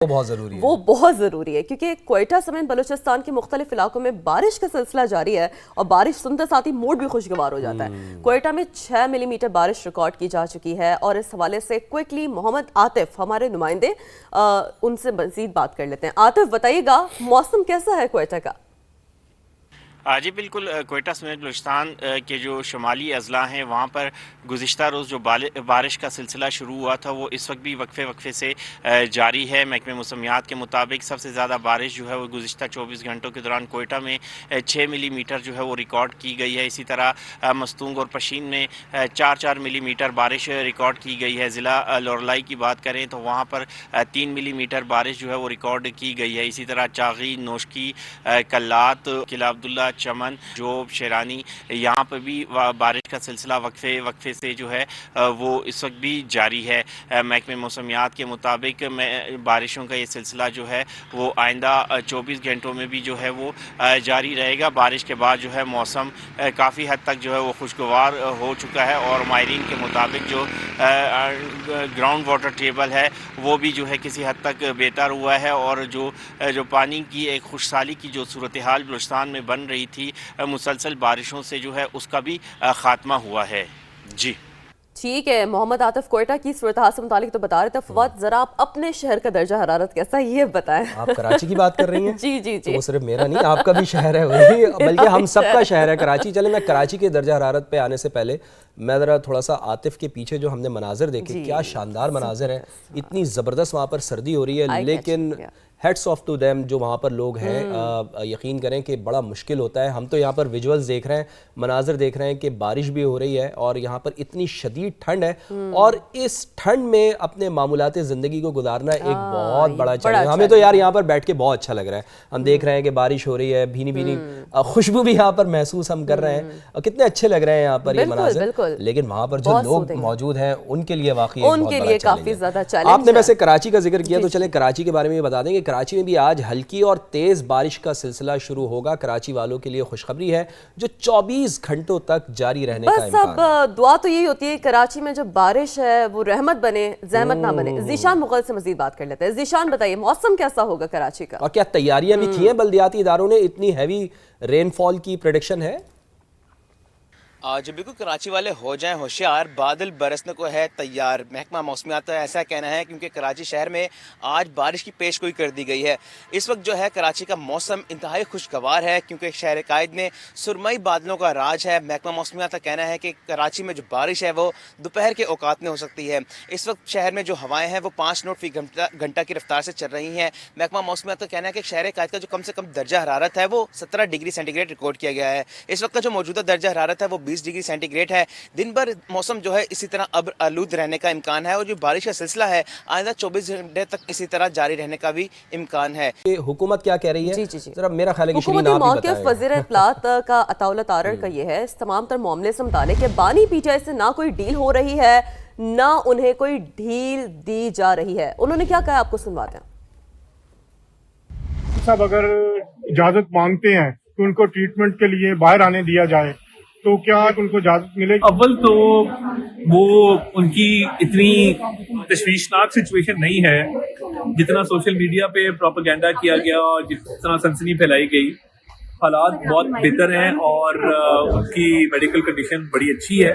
वो बहुत ज़रूरी है। वो बहुत ज़रूरी है क्योंकि क्वेटा समेत बलूचिस्तान के मुख्तलिफ इलाकों में बारिश का सिलसिला जारी है और बारिश सुनते साथ ही मूड भी खुशगवार हो जाता है। क्वेटा में 6 मिलीमीटर बारिश रिकॉर्ड की जा चुकी है और इस हवाले से क्विकली मोहम्मद आतिफ हमारे नुमाइंदे उनसे मजीद बात कर लेते हैं। आतिफ बताइएगा मौसम कैसा है क्वेटा का? जी बिल्कुल, क्वेटा समेत बलूचिस्तान के जो शुमाली अजला हैं वहाँ पर गुज़िश्ता रोज़ जो बारिश का सिलसिला शुरू हुआ था वो इस वक्त भी वक्फे से जारी है। महकमे मौसमियात के मुताबिक सबसे ज़्यादा बारिश जो है वो गुज़िश्ता 24 घंटों के दौरान क्वेटा में 6 मिलीमीटर जो है वो रिकॉर्ड की गई है। इसी तरह मस्तूंग और पशीन में 4 मिलीमीटर बारिश रिकॉर्ड की गई है। ज़िला लोरलाई की बात करें तो वहाँ पर 3 मिलीमीटर बारिश जो है वो रिकॉर्ड की गई है। इसी तरह चागी, नोशकी, कल्लात, किला अब्दुल्ला, चमन, जोब, शेरानी, यहाँ पर भी बारिश का सिलसिला वक्फे से जो है वो इस वक्त भी जारी है। महकमे मौसमियात के मुताबिक बारिशों का ये सिलसिला जो है वो आइंदा 24 घंटों में भी जो है वो जारी रहेगा। बारिश के बाद जो है मौसम काफ़ी हद तक जो है वो खुशगवार हो चुका है और माहिरीन के मुताबिक जो ग्राउंड वाटर टेबल है वो भी जो है किसी हद तक बेहतर हुआ है और जो पानी की एक खुशहाली की जो सूरत हाल बलूचिस्तान में बन रही थी मुसलसल बारिशों से जो है उसका भी खात्मा हुआ है। जी ठीक है, मोहम्मद आतिफ क्वेटा की सूरत हाल से मुतालिक तो बता रहे थे। फवाद, जरा आप अपने शहर का दर्जा हरारत कैसा है ये बताएं। आप कराची की बात कर रही हैं? जी जी जी। तो वो सिर्फ मेरा नहीं, आपका भी शहर है वही, बल्कि हम सबका शहर है कराची। चले मैं कराची के दर्जा हरारत पे आने से पहले मैं ज़रा थोड़ा सा आतिफ के पीछे जो हमने मनाजिर देखे, क्या शानदार मनाजिर हैं। इतनी ज़बरदस्त वहाँ पर सर्दी हो रही है, लेकिन हेड्स ऑफ टू देम जो वहाँ पर लोग हैं। यकीन करें कि बड़ा मुश्किल होता है। हम तो यहाँ पर विजुअल्स देख रहे हैं, मनाजिर देख रहे हैं कि बारिश भी हो रही है और यहाँ पर इतनी शदीद ठंड है और इस ठंड में अपने मामूलाती ज़िंदगी को गुजारना एक बहुत बड़ा चैलेंज। हमें तो यार यहाँ पर बैठ के बहुत अच्छा लग रहा है। हम देख रहे हैं कि बारिश हो रही है, भीनी भीनी खुशबू भी यहाँ पर महसूस हम कर रहे हैं। कितने अच्छे लग रहे हैं यहाँ पर ये मनाजिर, लेकिन वहाँ पर जो लोग मौजूद हैं उनके लिए वाकई उनके लिए काफ़ी ज़्यादा चैलेंज। आपने वैसे कराची का जिक्र किया तो चले कराची के बारे में बता देंगे। कराची में भी आज हल्की और तेज बारिश का सिलसिला शुरू होगा। कराची वालों के लिए खुशखबरी है जो 24 घंटों तक जारी रहने का इम्कान है। बस अब दुआ तो यही होती है कराची में जब बारिश है वो रहमत बने, जहमत ना बने। जीशान मुगल से मजीद बात कर लेते हैं। जीशान बताइए मौसम कैसा होगा कराची का और क्या तैयारियां भी थी हैं? बल्दियाती इदारों ने इतनी हैवी रेनफॉल की प्रेडिक्शन है। जो बिल्कुल कराची वाले हो जाएं होशियार, बादल बरसने को है तैयार। महकमा मौसमियात का ऐसा कहना है क्योंकि कराची शहर में आज बारिश की पेशगोई कर दी गई है। इस वक्त जो है कराची का मौसम इंतहाई खुशगवार है क्योंकि शहर कायद में सुरमई बादलों का राज है। महकमा मौसमियात का कहना है कि कराची में जो बारिश है वो दोपहर के औकात में हो सकती है। इस वक्त शहर में जो हवाएँ हैं वो 5 नॉट फी घंटा की रफ्तार से चल रही हैं। महकमा मौसमियात का कहना है कि शहर कायद का जो कम से कम दर्जा हरारत है वो 17 डिग्री सेंटीग्रेड रिकॉर्ड किया गया है। इस वक्त का जो मौजूदा दर्जा हरारत है वो 20 डिग्री सेंटीग्रेड है। दिन भर मौसम जो है इसी तरह अब आलूद रहने का इम्कान है और जो बारिश का सिलसिला है आइंदा 24 घंटे तक इसी तरह जारी रहने का भी इम्कान है। हुकूमत क्या कह रही है? जी जी जी। जरा मेरा ख्याल है कि शिरीन आप भी बताएं। वज़ीर इत्तलात का अताउल्ला तारड़ का ये है इस तमाम तर मामले से मुतालिक कि बानी पीटीआई से ना कोई डील हो रही है ना उन्हें कोई ढील दी जा रही है। उन्होंने क्या कहा आपको सुनवाते हैं। सब अगर इजाजत मांगते हैं तो उनको ट्रीटमेंट के लिए बाहर आने दिया जाए तो क्या उनको इजाजत मिलेगी? अव्वल तो वो उनकी इतनी तशवीशनाक सिचुएशन नहीं है जितना सोशल मीडिया पे प्रोपेगेंडा किया गया और जितना सनसनी फैलाई गई। हालात बहुत बेहतर हैं और उनकी मेडिकल कंडीशन बड़ी अच्छी है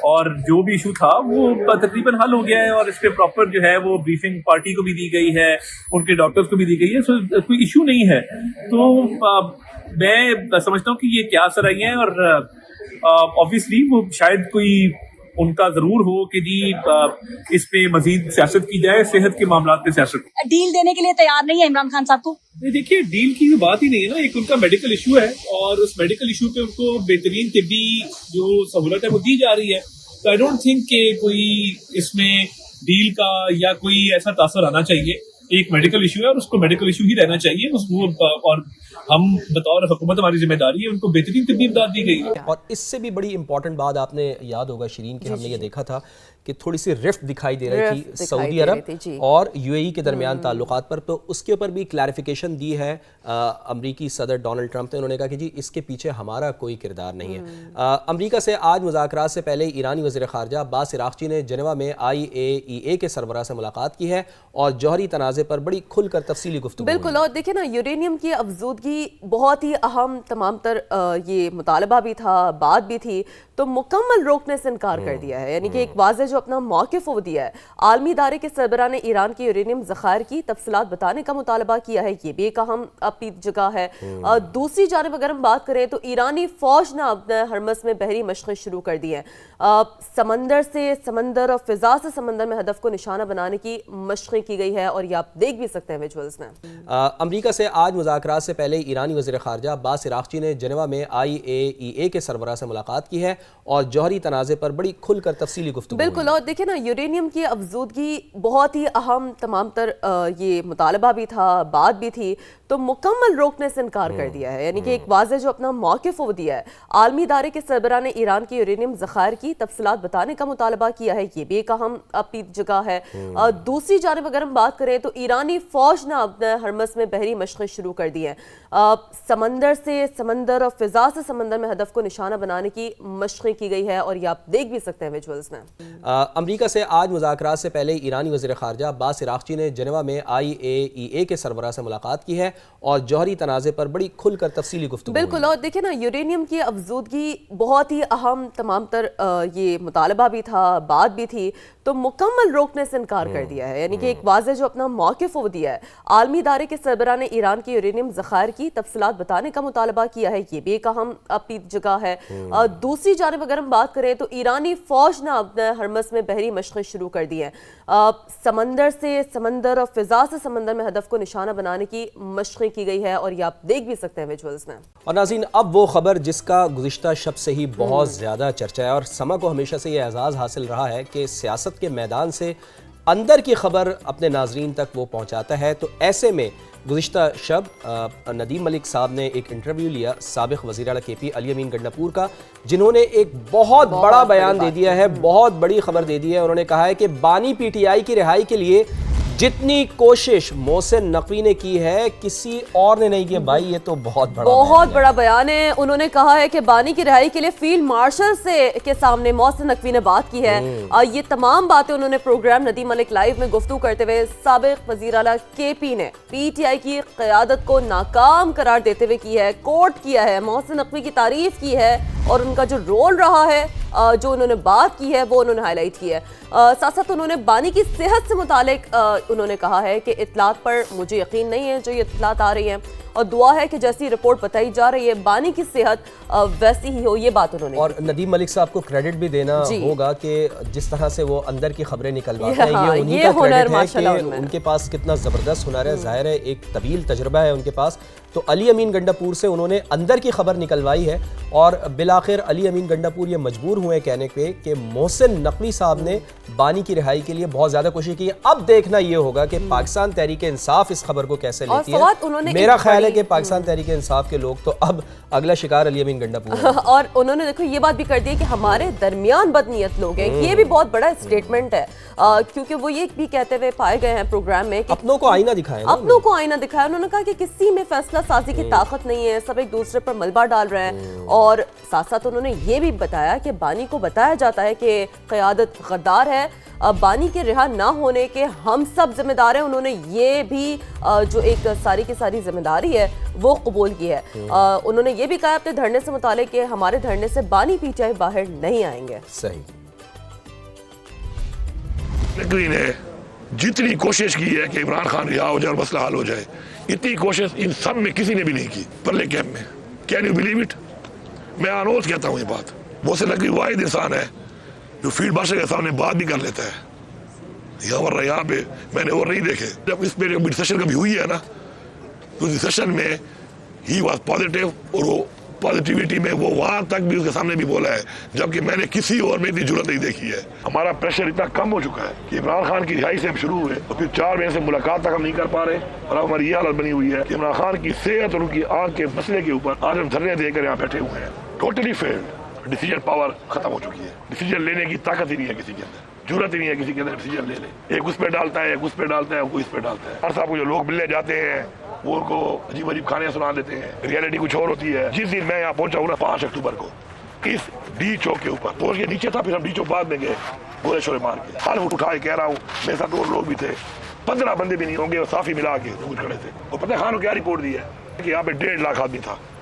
और जो भी इशू था वो तकरीबन हल हो गया है और इस पे प्रॉपर जो है वो ब्रीफिंग पार्टी को भी दी गई है, उनके डॉक्टर्स को भी दी गई है। सो कोई इशू नहीं है। तो मैं समझता हूँ कि ये क्या असर आई है और ऑब्वियसली वो शायद कोई उनका जरूर हो कि जी इस पे मजीद सियासत की जाए, सेहत के मामला पे सियासत। डील देने के लिए तैयार नहीं है इमरान खान साहब को? नहीं, देखिए डील की बात ही नहीं है ना। एक उनका मेडिकल इशू है और उस मेडिकल इशू पे उनको बेहतरीन तिब्बी जो सहूलत है वो दी जा रही है। तो आई डोंट थिंक कि कोई इसमें डील का या कोई ऐसा तासर आना चाहिए। एक मेडिकल इशू है और उसको मेडिकल इशू ही रहना चाहिए और हम बतौर हुकूमत हमारी जिम्मेदारी है उनको बेहतरीन तिब्बी इमदाद दी गई है। और इससे भी बड़ी इंपॉर्टेंट बात आपने याद होगा शिरीन कि हमने ये देखा था कि थोड़ी सी रिफ्ट दिखाई दे रही रिफ्ट थी दिखाई सऊदी दे रही अरब थी, जी। और यूएई के दरमियान ताल्लुकात पर, तो उसके ऊपर भी क्लैरिफिकेशन दी है अमरीकी सदर डोनाल्ड ट्रंप ने। उन्होंने कहा कि जी इसके पीछे हमारा कोई किरदार नहीं है। अमरीका से आज मुज़ाकरात से पहले ईरानी वज़ीर ख़ारजा अब्बास अराग़ची ने जेनेवा में IAEA के सरबराह से मुलाकात की है और जौहरी तनाज़े पर बड़ी खुलकर तफसीली गुफ्तगू हुई। बिल्कुल, और देखिए ना, यूरेनियम की अफजूदगी बहुत ही अहम तमाम तर ये मुतालबा भी था, बात भी थी, तो मुकम्मल रोकने से इनकार कर दिया है। यानी कि एक वाज़ेह जो अपना मौक़िफ़ वो दिया है। आलमी इदारे के सरबराह ने ईरान के यूरेनियम ज़खायर की तफसीलात बताने का मुतालबा किया है, ये भी एक अहम अपनी जगह है। दूसरी जानब अगर हम बात करें तो ईरानी फ़ौज ने अपने हरमस में बहरी मशक़ें शुरू कर दी हैं। समंदर से समंदर और फ़िज़ा से समंदर में हदफ को निशाना बनाने की मशक़ें की गई है, और ये आप देख भी सकते हैं विजुअल्स में। अमरीका से आज मुज़ाकरात से पहले ईरानी वज़ीर ख़ारजा अब्बास अराग़ची ने जेनेवा में IAEA के सरबराह से मुलाकात की है और जौहरी तनाज़े पर बड़ी खुलकर तफसीली गुफ्तगू हुई। बिल्कुल, और देखिए ना, यूरेनियम की अफजूदगी बहुत ही अहम तमाम तर ये मुतालबा भी था, बात भी थी, तो मुकम्मल रोकने से इनकार कर दिया है। यानी कि एक वाज़ेह जो अपना मौक़िफ़ वो दिया है। आलमी इदारे के सरबराह ने ईरान के यूरेनियम ज़खायर की तफसीलात बताने का मुतालबा किया है, ये भी एक अहम अपनी जगह है। दूसरी जानब अगर हम बात करें तो ईरानी फ़ौज ने अपने हरमस में बहरी मशक़ें शुरू कर दी हैं। समंदर से समंदर और फ़िज़ा से समंदर में हदफ को निशाना बनाने की मशक़ें की गई है, और ये आप देख भी सकते हैं विजुअल्स में। अमरीका से आज मुज़ाकरात से पहले ईरानी वज़ीर ख़ारजा अब्बास अराग़ची ने जेनेवा में IAEA के सरबराह से मुलाकात की है और जौहरी तनाज़े पर बड़ी खुलकर तफसीली गुफ्तगू हुई। बिल्कुल, और देखिए ना, यूरेनियम की अफजूदगी बहुत ही अहम तमाम तर ये मुतालबा भी था, बात भी थी, तो मुकम्मल रोकने से इनकार कर दिया है। यानी कि एक वाज़ेह जो अपना मौक़िफ़ वो दिया है। आलमी इदारे के सरबराह ने ईरान के यूरेनियम ज़खायर की तफसीलात बताने का मुतालबा किया है, ये भी एक अहम अपनी जगह है। दूसरी जानब अगर हम बात करें तो ईरानी फ़ौज ने अपने हरमस में बहरी मशक़ें शुरू कर दी हैं। समंदर से समंदर और फ़िज़ा से समंदर में हदफ को निशाना बनाने की मशक़ें की गई है, और ये आप देख भी सकते हैं विजुअल्स में। और नाज़रीन, अब वो खबर जिसका गुज़िश्ता शब से ही बहुत ज़्यादा चर्चा है, और समा को हमेशा से ये एजाज़ हासिल रहा है कि सियासत के मैदान से अंदर की खबर अपने नाजरीन तक वो पहुँचाता है। तो ऐसे में गुज़िश्ता शब नदीम मलिक साहब ने एक इंटरव्यू लिया साबिक़ वज़ीर आला KP अली अमीन गंडापुर का, जिन्होंने एक बहुत बड़ा बयान दे दिया है, बहुत बड़ी खबर दे दी है। उन्होंने कहा है कि बानी PTI की रिहाई के लिए जितनी कोशिश मोहसिन नकवी ने की है किसी और ने नहीं की। भाई ये तो बहुत बड़ा बयान है। उन्होंने कहा है कि बानी की रिहाई के लिए फील्ड मार्शल से के सामने मोहसिन नकवी ने बात की है। ये तमाम बातें उन्होंने प्रोग्राम नदीम मलिक लाइव में गुफ्तगू करते हुए साबिक़ वज़ीर आला KP ने PTI की क़यादत को नाकाम करार देते हुए की है, कोट किया है, मोहसिन नकवी की तारीफ की है, और उनका जो रोल रहा है, जो उन्होंने बात की है, वो उन्होंने हाईलाइट की है। साथ साथ उन्होंने बानी की सेहत से मुतालिक उन्होंने कहा है कि इत्तलात पर मुझे यकीन नहीं है जो ये इत्तलात आ रही हैं, और दुआ है कि जैसी रिपोर्ट बताई जा रही है बानी की सेहत वैसी ही हो, ये बात उन्होंने। और नदीम मलिक साहब को क्रेडिट भी देना होगा कि जिस तरह से वो अंदर की खबरें निकलवाते हैं, ये उन्हीं का क्रेडिट है कि उनके पास कितना ज़बरदस्त हुनर है। जाहिर है एक तवील तजुर्बा है उनके पास। तो अली अमीन गंडापुर से उन्होंने अंदर की खबर निकलवाई है, और बिलाखिर अली अमीन गंडापुर ये मजबूर हुए कहने पे कि मोहसिन नकवी साहब ने बानी की रिहाई के लिए बहुत ज़्यादा कोशिश की है। अब देखना ये होगा कि पाकिस्तान तहरीक इंसाफ इस खबर को कैसे लेती है। मेरा ख्याल है कि पाकिस्तान तहरीक इंसाफ के लोग तो अब अगला शिकार अली अमीन गंडापुर और उन्होंने देखो ये बात भी कर दी है कि हमारे दरमियान बदनीयत लोग हैं। ये भी बहुत बड़ा स्टेटमेंट है, क्योंकि वो ये भी कहते हुए पाए गए हैं प्रोग्राम में कि अपनों को आईना दिखाया। उन्होंने कहा कि किसी में फैसला साजी की ताकत नहीं है, सब एक दूसरे पर मलबा डाल रहे हैं। और साथ साथ उन्होंने ये भी बताया कि बानी को बताया जाता है कि क़यादत गद्दार है, बानी के रिहा ना होने के हम सब जिम्मेदार हैं। उन्होंने ये भी जो एक सारी की सारी जिम्मेदारी है वो कबूल की है। उन्होंने ये भी कहा अपने धरने से मुतालिक कि हमारे धरने से बानी PTI बाहर नहीं आएंगे। सही। नकवी ने जितनी कोशिश की है कि इमरान खान रिहा हो जाए और मसला हल हो जाए, इतनी कोशिश इन सब में किसी ने भी नहीं की परले कैंप में। Can you believe it? मैं अनोज कहता हूँ ये बात। मोहसिन नकवी वाहिद इंसान है जो फील्ड मार्शल के सामने बात भी कर लेता है। यहाँ पे मैंने और नहीं देखे। जब इस पे डिस्कशन कभी हुई है ना, तो डिस्कशन में ही वाज पॉजिटिव, और वो पॉजिटिविटी में वो वहां तक भी उसके सामने भी बोला है, जबकि मैंने किसी और में इतनी जरूरत नहीं देखी है। हमारा प्रेशर इतना कम हो चुका है कि इमरान खान की रिहाई से हम शुरू हुए और फिर 4 महीने से मुलाकात तक हम नहीं कर पा रहे, और अब हमारी ये हालत बनी हुई है कि इमरान खान की सेहत और उनकी आंख के मसले के ऊपर आज हम धरने देकर यहाँ बैठे हुए हैं। Totally failed. डिसीजन पावर खत्म हो चुकी है, डिसीजन लेने की ताकत ही नहीं है किसी के अंदर। जरूरत ही नहीं है किसी के अंदर डिसीजन ले ले। एक उस पर डालता है, एक उस पर डालता है, कोई इस पर डालता है। हर साहब को जो लोग मिलने जाते हैं वो उनको अजीब अजीब कहानियां सुना देते हैं। रियलिटी कुछ और होती है। जिस दिन मैं यहाँ पहुंचा हूँ ना 5 अक्टूबर को इस डी चौक के ऊपर, तो उसके नीचे था, फिर हम डी चौक बाद में गए गोले शोले मार के। हाल उठाए कह रहा हूँ, मेरे साथ और लोग भी थे, 15 बंदे भी नहीं होंगे और साफी मिला के कुछ खड़े थे। और पता है खान को क्या रिपोर्ट दी है कि यहाँ पे 1.5 लाख आदमी था।